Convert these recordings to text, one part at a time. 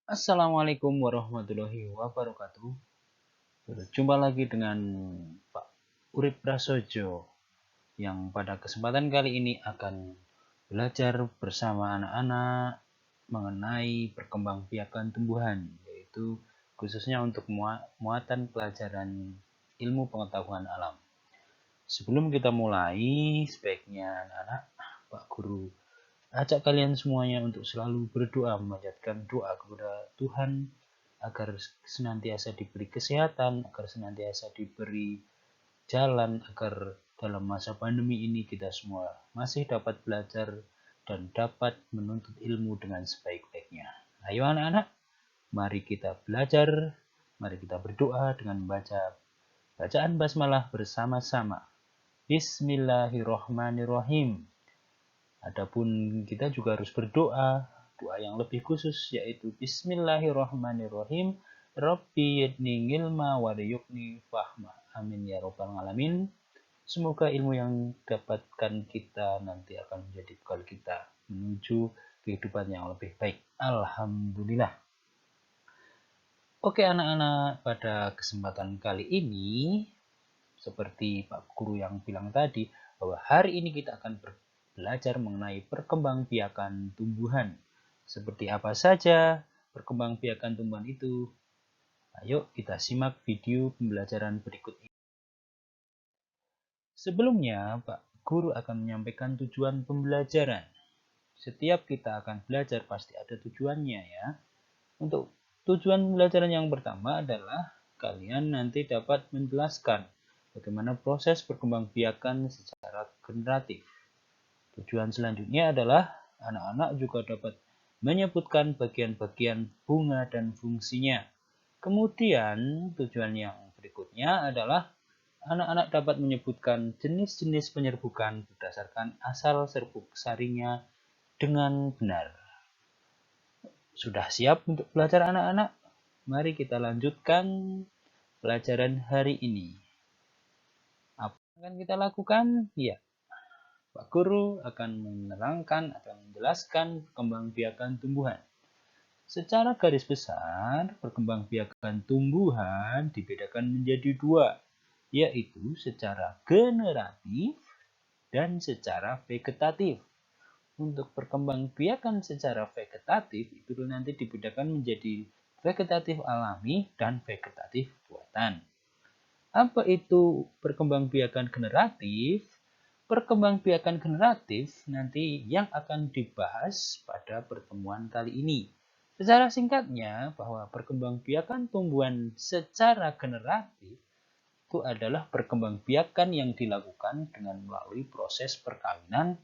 Assalamualaikum warahmatullahi wabarakatuh. Berjumpa lagi dengan Pak Urip Prasojo yang pada kesempatan kali ini akan belajar bersama anak-anak mengenai perkembangbiakan tumbuhan, yaitu khususnya untuk muatan pelajaran ilmu pengetahuan alam. Sebelum kita mulai, sebaiknya anak-anak, Pak Guru ajak kalian semuanya untuk selalu berdoa, memanjatkan doa kepada Tuhan agar senantiasa diberi kesehatan, agar senantiasa diberi jalan, agar dalam masa pandemi ini kita semua masih dapat belajar dan dapat menuntut ilmu dengan sebaik-baiknya. Ayo anak-anak, mari kita belajar, mari kita berdoa dengan membaca bacaan basmalah bersama-sama. Bismillahirrohmanirrohim. Adapun kita juga harus berdoa, doa yang lebih khusus yaitu Bismillahirrahmanirrahim. Rabbi yadni ilma wariyukni fahma. Amin ya robbal alamin. Semoga ilmu yang dapatkan kita nanti akan menjadi bekal kita menuju kehidupan yang lebih baik. Alhamdulillah. Oke anak-anak, pada kesempatan kali ini seperti Pak Guru yang bilang tadi, bahwa hari ini kita akan belajar mengenai perkembangbiakan tumbuhan. Seperti apa saja perkembangbiakan tumbuhan itu? Ayo kita simak video pembelajaran berikut ini. Sebelumnya, Pak Guru akan menyampaikan tujuan pembelajaran. Setiap kita akan belajar pasti ada tujuannya ya. Untuk tujuan pembelajaran yang pertama adalah kalian nanti dapat menjelaskan bagaimana proses perkembangbiakan secara generatif. Tujuan selanjutnya adalah anak-anak juga dapat menyebutkan bagian-bagian bunga dan fungsinya. Kemudian tujuan yang berikutnya adalah anak-anak dapat menyebutkan jenis-jenis penyerbukan berdasarkan asal serbuk sarinya dengan benar. Sudah siap untuk belajar anak-anak? Mari kita lanjutkan pelajaran hari ini. Apa yang akan kita lakukan? Ya, Pak Guru akan menerangkan atau menjelaskan perkembangbiakan tumbuhan. Secara garis besar, perkembangbiakan tumbuhan dibedakan menjadi dua, yaitu secara generatif dan secara vegetatif. Untuk perkembangbiakan secara vegetatif itu nanti dibedakan menjadi vegetatif alami dan vegetatif buatan. Apa itu perkembangbiakan generatif? Perkembangbiakan generatif nanti yang akan dibahas pada pertemuan kali ini. Secara singkatnya, bahwa perkembangbiakan tumbuhan secara generatif itu adalah perkembangbiakan yang dilakukan dengan melalui proses perkawinan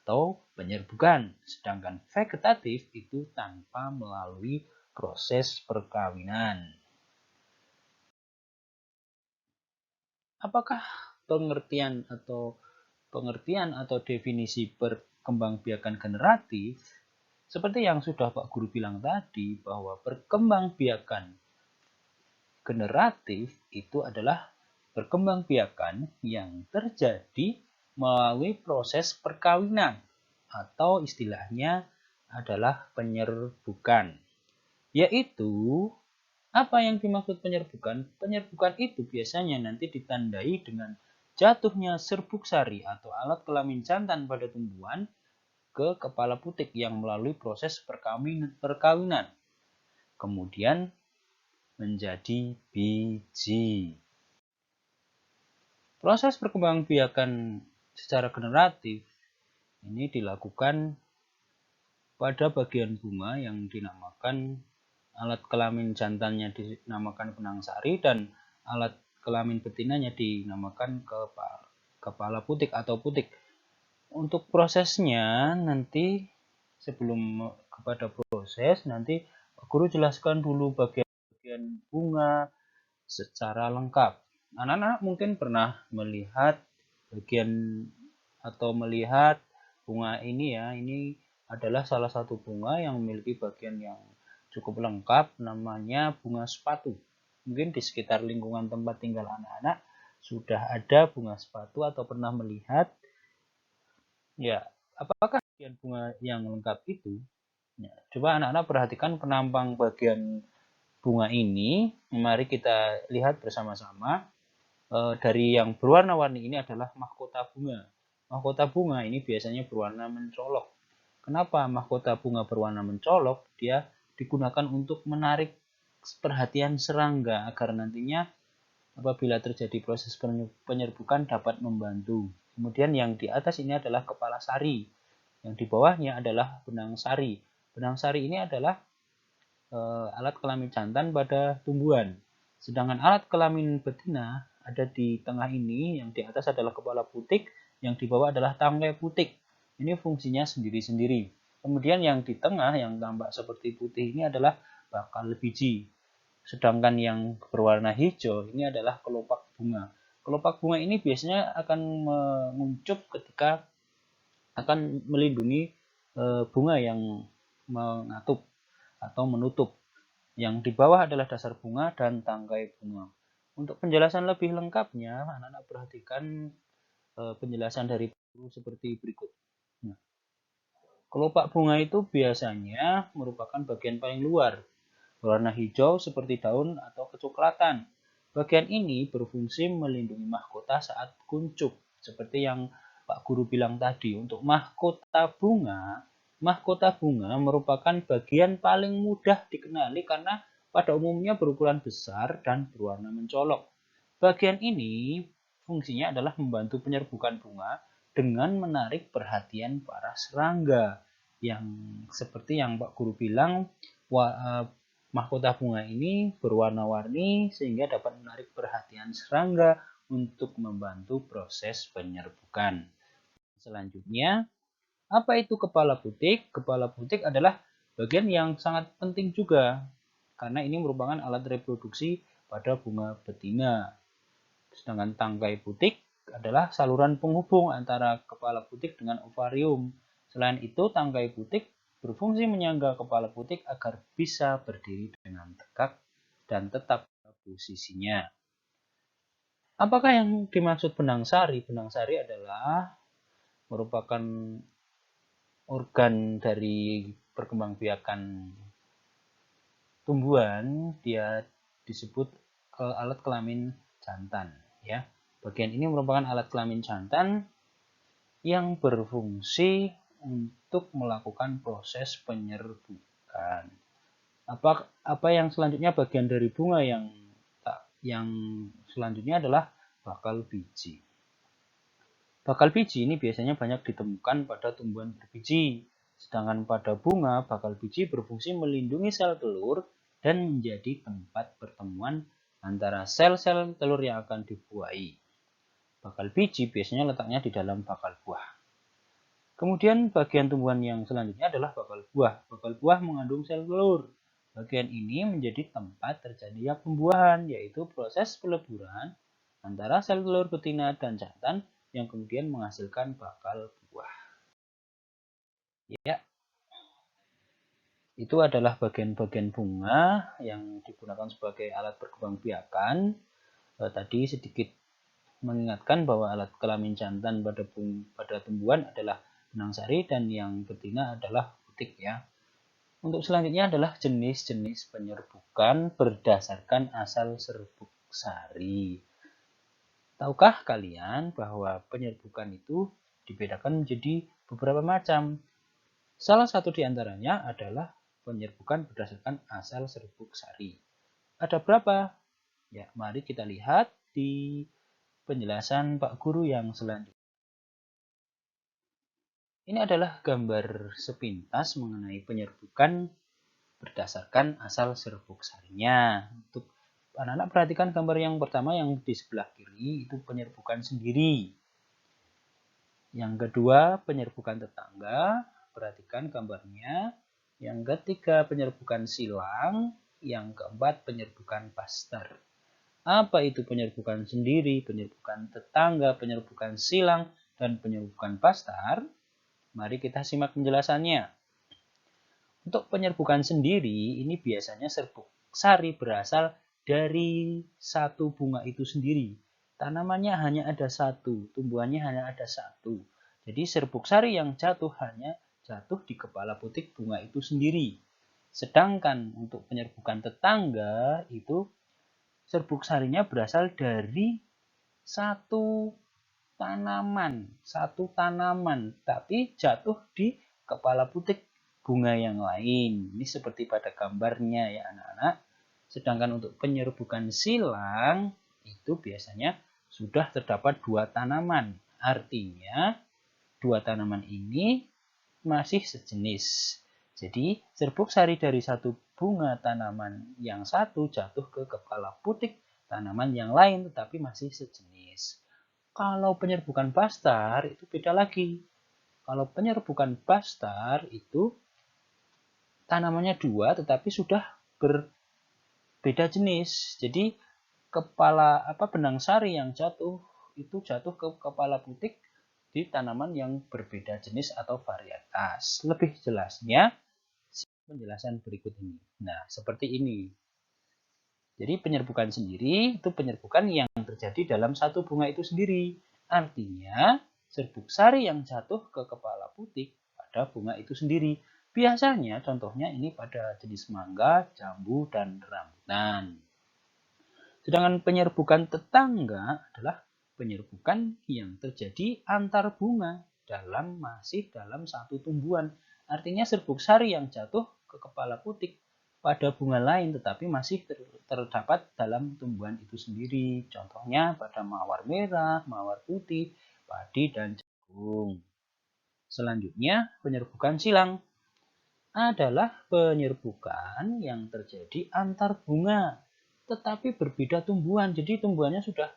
atau penyerbukan. Sedangkan vegetatif itu tanpa melalui proses perkawinan. Apakah pengertian atau definisi perkembangbiakan generatif seperti yang sudah Pak Guru bilang tadi, bahwa perkembangbiakan generatif itu adalah perkembangbiakan yang terjadi melalui proses perkawinan atau istilahnya adalah penyerbukan. Yaitu apa yang dimaksud penyerbukan? Penyerbukan itu biasanya nanti ditandai dengan jatuhnya serbuk sari atau alat kelamin jantan pada tumbuhan ke kepala putik yang melalui proses perkawinan. Kemudian menjadi biji. Proses perkembangbiakan secara generatif ini dilakukan pada bagian bunga yang dinamakan alat kelamin jantannya dinamakan benang sari dan alat kelamin betinanya dinamakan kepala putik atau putik. Untuk prosesnya nanti sebelum kepada proses nanti Guru jelaskan dulu bagian bunga secara lengkap. Anak-anak mungkin pernah melihat bagian atau melihat bunga ini ya. Ini adalah salah satu bunga yang memiliki bagian yang cukup lengkap, namanya bunga sepatu. Mungkin di sekitar lingkungan tempat tinggal anak-anak sudah ada bunga sepatu atau pernah melihat. Ya, apakah bagian bunga yang lengkap itu? Ya, coba anak-anak perhatikan penampang bagian bunga ini. Mari kita lihat bersama-sama. Dari yang berwarna-warni ini adalah mahkota bunga. Mahkota bunga ini biasanya berwarna mencolok. Kenapa mahkota bunga berwarna mencolok? Dia digunakan untuk menarik perhatian serangga agar nantinya apabila terjadi proses penyerbukan dapat membantu. Kemudian yang di atas ini adalah kepala sari. Yang di bawahnya adalah benang sari. Benang sari ini adalah alat kelamin jantan pada tumbuhan. Sedangkan alat kelamin betina ada di tengah ini, yang di atas adalah kepala putik, yang di bawah adalah tangkai putik. Ini fungsinya sendiri-sendiri. Kemudian yang di tengah yang tampak seperti putih ini adalah bakal biji. Sedangkan yang berwarna hijau ini adalah kelopak bunga. Kelopak bunga ini biasanya akan menguncup ketika akan melindungi bunga yang mengatup atau menutup. Yang di bawah adalah dasar bunga dan tangkai bunga. Untuk penjelasan lebih lengkapnya, anak-anak perhatikan penjelasan dari guru seperti berikut. Nah, kelopak bunga itu biasanya merupakan bagian paling luar, berwarna hijau seperti daun atau kecoklatan. Bagian ini berfungsi melindungi mahkota saat kuncup, seperti yang Pak Guru bilang tadi. Untuk mahkota bunga merupakan bagian paling mudah dikenali karena pada umumnya berukuran besar dan berwarna mencolok. Bagian ini fungsinya adalah membantu penyerbukan bunga dengan menarik perhatian para serangga. Yang seperti yang Pak Guru bilang, mahkota bunga ini berwarna-warni sehingga dapat menarik perhatian serangga untuk membantu proses penyerbukan. Selanjutnya, apa itu kepala putik? Kepala putik adalah bagian yang sangat penting juga karena ini merupakan alat reproduksi pada bunga betina. Sedangkan tangkai putik adalah saluran penghubung antara kepala putik dengan ovarium. Selain itu, tangkai putik berfungsi menyangga kepala putik agar bisa berdiri dengan tegak dan tetap pada posisinya. Apakah yang dimaksud benang sari? Benang sari adalah merupakan organ dari perkembangbiakan tumbuhan. Dia disebut alat kelamin jantan, ya. Bagian ini merupakan alat kelamin jantan yang berfungsi untuk melakukan proses penyerbukan. Apa yang selanjutnya bagian dari bunga yang selanjutnya adalah bakal biji. Bakal biji ini biasanya banyak ditemukan pada tumbuhan berbiji. Sedangkan pada bunga, bakal biji berfungsi melindungi sel telur dan menjadi tempat pertemuan antara sel-sel telur yang akan dibuahi. Bakal biji biasanya letaknya di dalam bakal buah. Kemudian bagian tumbuhan yang selanjutnya adalah bakal buah. Bakal buah mengandung sel telur. Bagian ini menjadi tempat terjadinya pembuahan, yaitu proses peleburan antara sel telur betina dan jantan yang kemudian menghasilkan bakal buah. Ya, itu adalah bagian-bagian bunga yang digunakan sebagai alat perkembangbiakan. Tadi sedikit mengingatkan bahwa alat kelamin jantan pada tumbuhan adalah benang sari dan yang betina adalah putik, ya. Untuk selanjutnya adalah jenis-jenis penyerbukan berdasarkan asal serbuk sari. Tahukah kalian bahwa penyerbukan itu dibedakan menjadi beberapa macam? Salah satu di antaranya adalah penyerbukan berdasarkan asal serbuk sari. Ada berapa? Ya, mari kita lihat di penjelasan Pak Guru yang selanjutnya. Ini adalah gambar sepintas mengenai penyerbukan berdasarkan asal serbuk sarinya. Untuk anak-anak perhatikan gambar yang pertama yang di sebelah kiri itu penyerbukan sendiri. Yang kedua penyerbukan tetangga, perhatikan gambarnya. Yang ketiga penyerbukan silang, yang keempat penyerbukan pastar. Apa itu penyerbukan sendiri, penyerbukan tetangga, penyerbukan silang, dan penyerbukan pastar? Mari kita simak penjelasannya. Untuk penyerbukan sendiri, ini biasanya serbuk sari berasal dari satu bunga itu sendiri. Tanamannya hanya ada satu, tumbuhannya hanya ada satu. Jadi serbuk sari yang jatuh hanya jatuh di kepala putik bunga itu sendiri. Sedangkan untuk penyerbukan tetangga itu serbuk sarinya berasal dari satu tanaman, tapi jatuh di kepala putik bunga yang lain. Ini seperti pada gambarnya ya anak-anak. Sedangkan untuk penyerbukan silang itu biasanya sudah terdapat dua tanaman. Artinya dua tanaman ini masih sejenis. Jadi serbuk sari dari satu bunga tanaman yang satu jatuh ke kepala putik tanaman yang lain tetapi masih sejenis. Kalau penyerbukan bastar itu beda lagi. Kalau penyerbukan bastar itu tanamannya dua tetapi sudah berbeda jenis. Jadi benang sari yang jatuh itu jatuh ke kepala putik di tanaman yang berbeda jenis atau varietas. Lebih jelasnya penjelasan berikut ini. Nah, seperti ini. Jadi penyerbukan sendiri itu penyerbukan yang terjadi dalam satu bunga itu sendiri. Artinya, serbuk sari yang jatuh ke kepala putik pada bunga itu sendiri. Biasanya contohnya ini pada jenis mangga, jambu, dan rambutan. Sedangkan penyerbukan tetangga adalah penyerbukan yang terjadi antar bunga masih dalam satu tumbuhan. Artinya serbuk sari yang jatuh ke kepala putik pada bunga lain tetapi masih terdapat dalam tumbuhan itu sendiri. Contohnya pada mawar merah, mawar putih, padi, dan jagung. Selanjutnya, penyerbukan silang adalah penyerbukan yang terjadi antar bunga tetapi berbeda tumbuhan. Jadi tumbuhannya sudah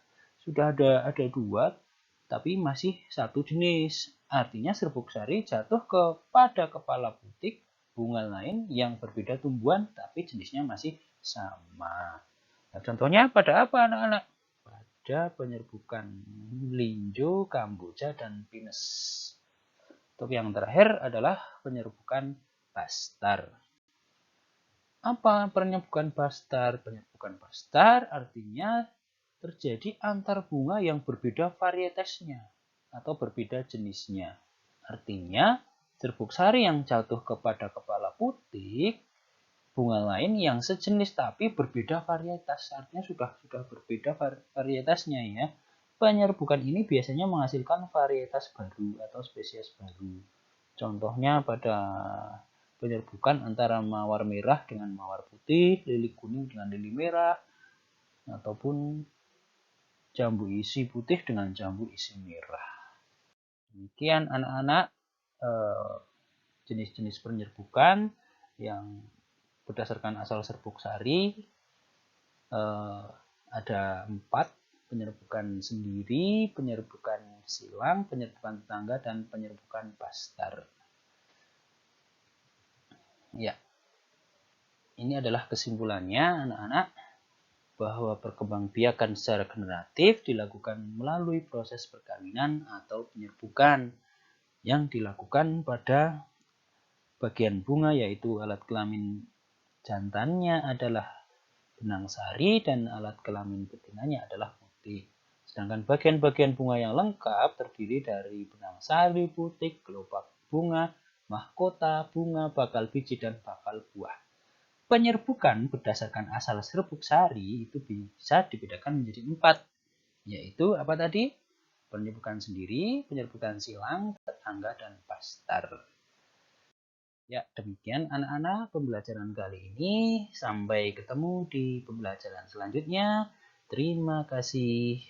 ada dua tapi masih satu jenis. Artinya serbuk sari jatuh kepada kepala putik bunga lain yang berbeda tumbuhan tapi jenisnya masih sama. Nah, contohnya pada apa anak-anak? Pada penyerbukan melinjo, kamboja, dan pinus. Untuk yang terakhir adalah penyerbukan bastar. Apa penyerbukan bastar? Penyerbukan bastar artinya terjadi antar bunga yang berbeda varietasnya atau berbeda jenisnya. Artinya, serbuk sari yang jatuh kepada kepala putik bunga lain yang sejenis tapi berbeda varietas. Artinya sudah berbeda varietasnya ya. Penyerbukan ini biasanya menghasilkan varietas baru atau spesies baru. Contohnya pada penyerbukan antara mawar merah dengan mawar putih, lili kuning dengan lili merah, ataupun jambu isi putih dengan jambu isi merah. Demikian anak-anak jenis-jenis penyerbukan yang berdasarkan asal serbuk sari. Ada 4, penyerbukan sendiri, penyerbukan silang, penyerbukan tetangga, dan penyerbukan bastar. Ya, ini adalah kesimpulannya anak-anak bahwa perkembangbiakan secara generatif dilakukan melalui proses perkawinan atau penyerbukan yang dilakukan pada bagian bunga yaitu alat kelamin jantannya adalah benang sari dan alat kelamin betinanya adalah putik. Sedangkan bagian-bagian bunga yang lengkap terdiri dari benang sari, putik, kelopak bunga, mahkota, bunga, bakal biji, dan bakal buah. Penyerbukan berdasarkan asal serbuk sari itu bisa dibedakan menjadi 4, yaitu apa tadi? Penyerbukan sendiri, penyerbukan silang, tetangga, dan bastar. Ya, demikian anak-anak pembelajaran kali ini. Sampai ketemu di pembelajaran selanjutnya. Terima kasih.